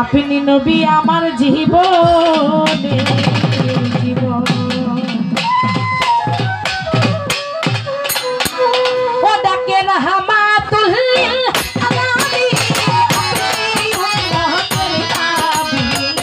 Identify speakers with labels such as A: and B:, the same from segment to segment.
A: আপনি নবী আমার জীবনে জীবন। ও ডাকে রহমাতুল লিল আলামিন আপনি উম্মতের তাবিঈন।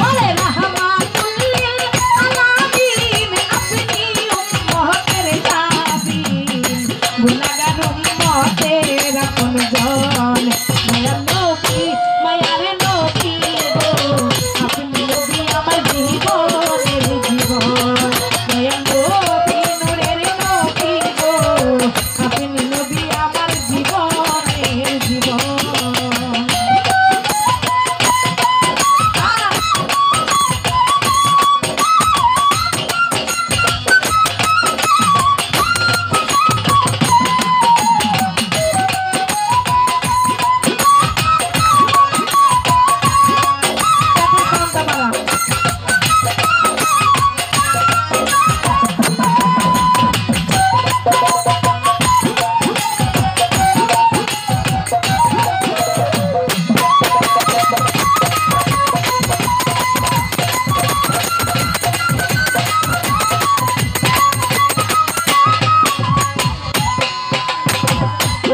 A: ওরে রহমাতুল লিল আলামিন আপনি উম্মতের তাবিঈন। গুনাহগার উম্মতের আপনজন মায়ার নবী মায়ার নবী গো আপনি নবী আমার জীবনের জীবন। মায়ার নবী নূরের নবী গো আপনি নবী আমার জীবনের জীবন।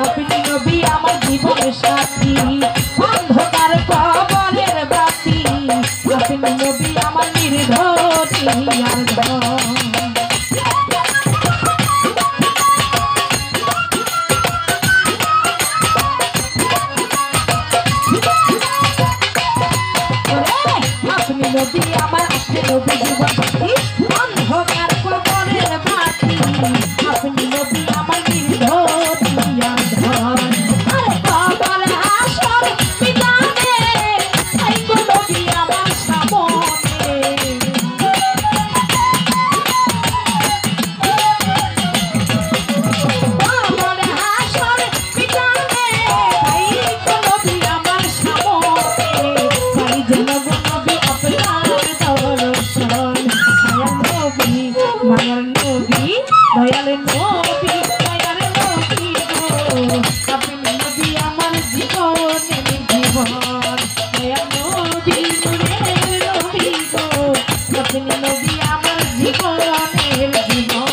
A: আপনি নবী আমার জীবনের সাথী অন্ধকার কবরের বাতি আপনি নবী আমার নির্ভরী আর ধন। আপনি নবী আমার আপনি নবী জীবন সাথী অন্ধকার কবরের বাতি আপনি নবী আমার নির্ভরী আর ধন। আরে কবর হাসর পিতানে এই গো নবী আমার সামনে। কবর হাসর পিতানে এই গো নবী আমার সামনে। তাই যেন গো নবী আপনার দর্শন মায়ার নবী দয়াল নবী মায়ার নবী গো আপনি নবী আমার জীবনের জীবন। মায়ার নবী নূরের নবী গো আপনি নবী আমার জীবনের জীবন।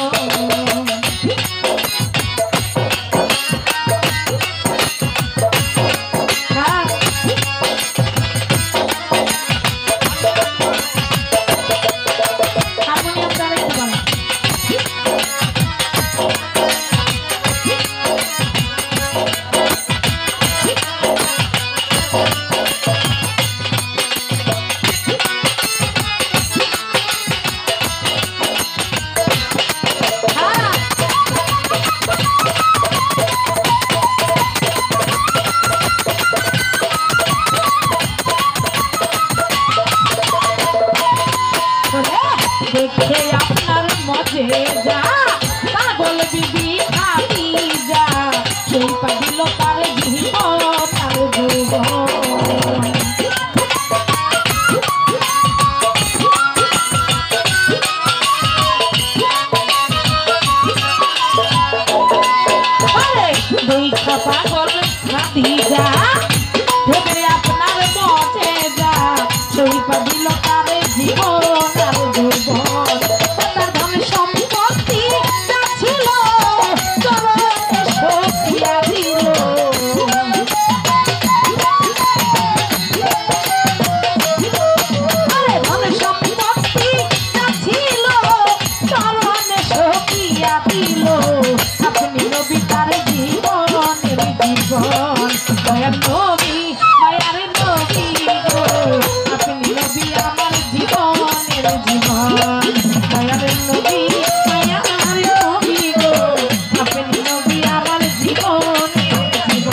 A: হারমোনিয়াম চালাইতে পারেন। দেখে আপনার মজে যা পাগল বিবি খাবি যা সেই পাগল তার জীবন তার যৌবন। দেখা পাগল খাবি যা দেখে আপনার মজে যা সেই পাগল তার জীবন তার যৌবন। তার ধন সম্পত্তি যা ছিল চরণে সখিয়া দিল। আরে ধন সম্পত্তি যা ছিল চরণে সখিয়া দিল। আপনি নবী তার জীবনের জীবন। দয়াল নবী মায়ার নবী গো আপনি নবী আমার জীবনের জীবন। দয়াল নবী মায়ার নবী গো আপনি নবী আমার জীবনের জীবন।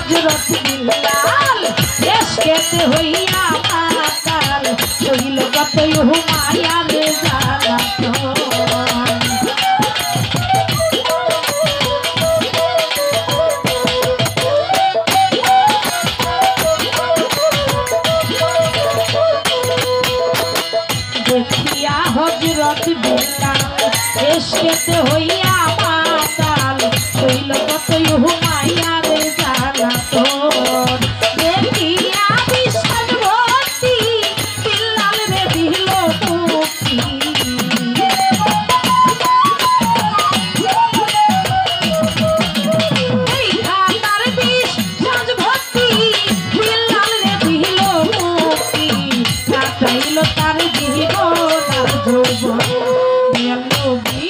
A: হযরত বিল্লাল এসকেতে হইয়া মাতাল হইল কত হুমায়ার জ্বালাতন দেখিয়া হযরত বিল্লাল এসকেতে হইয়া মাতাল হইল কত হুমায়ার জ্বালাতন দেখিয়া বিশ্বাস ভক্তি বিল্লাল রে দিল মুক্তি তার বিশ্বাস ভক্তি বিল্লাল রে দিল মুক্তি কাটাইল তার জীবন আর যৌবন মায়ার নবী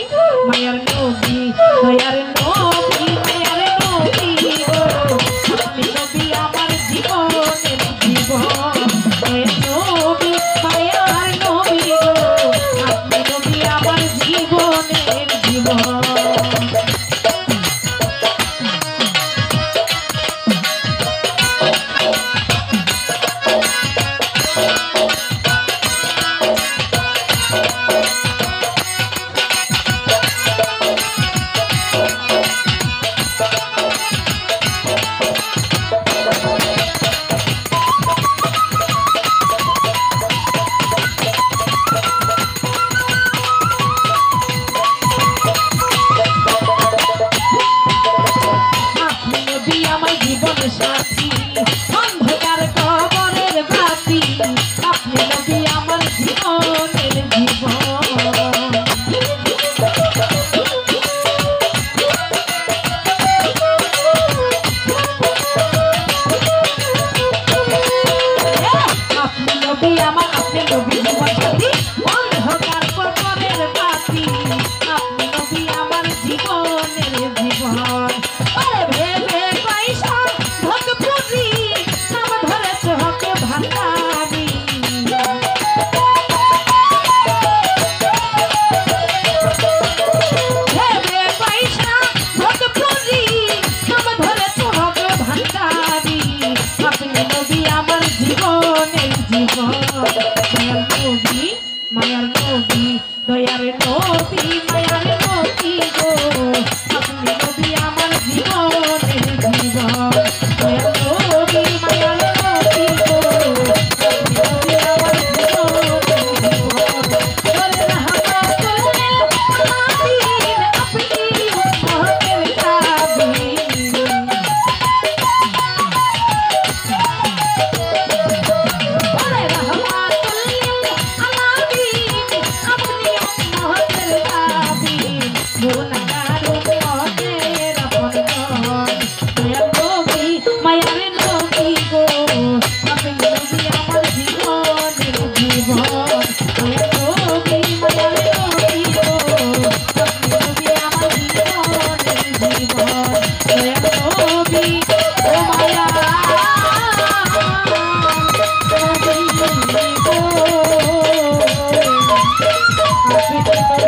A: দয়ার নবী মায়ার নবী গো আপনি নবী আমার জীবনের জীবন দয়ার নবী মায়ার নবী গো আপনি নবী আমার জীবনের জীবন সাথী অন্ধকার কবরের বাতি আপনি নবী আমার জীবনের জীবন আপনি নবী আমার আপনি নবী জীবন সাথী অন্ধকার কবরের বাতি আপনি নবী আমার জীবনের জীবন আরে ভেবে পয়সা ভক্তপুরি নাম ধরেছ হকে ভান্ডারি ভেবে পয়সা ভক্তপুরি নাম ধরেছ হকে ভান্ডারি আপনি নবী আমার জীবনের জীবন মায়ার নবী দয়ার নবী মায়ার নবী গো আপনি নবী আমার জীবনের জীবন দয়ার নবী মায়ার নবী গো আপনি নবী আমার জীবনের জীবন ওরে রহমাতুল লিল আলামিন আপনি উম্মতের তাবিন ওরে রহমাতুল লিল আলামিন আপনি উম্মতের তাবিন গুনাহগার উম্মতের আপনজন দয়ার নবী মায়ার নবী গো আপনি নবী আমার জীবনের জীবন দয়ার নবী মায়ার নবী গো আপনি নবী আমার জীবনের জীবন দয়ার নবী ও মায়ার নবী গো আপনি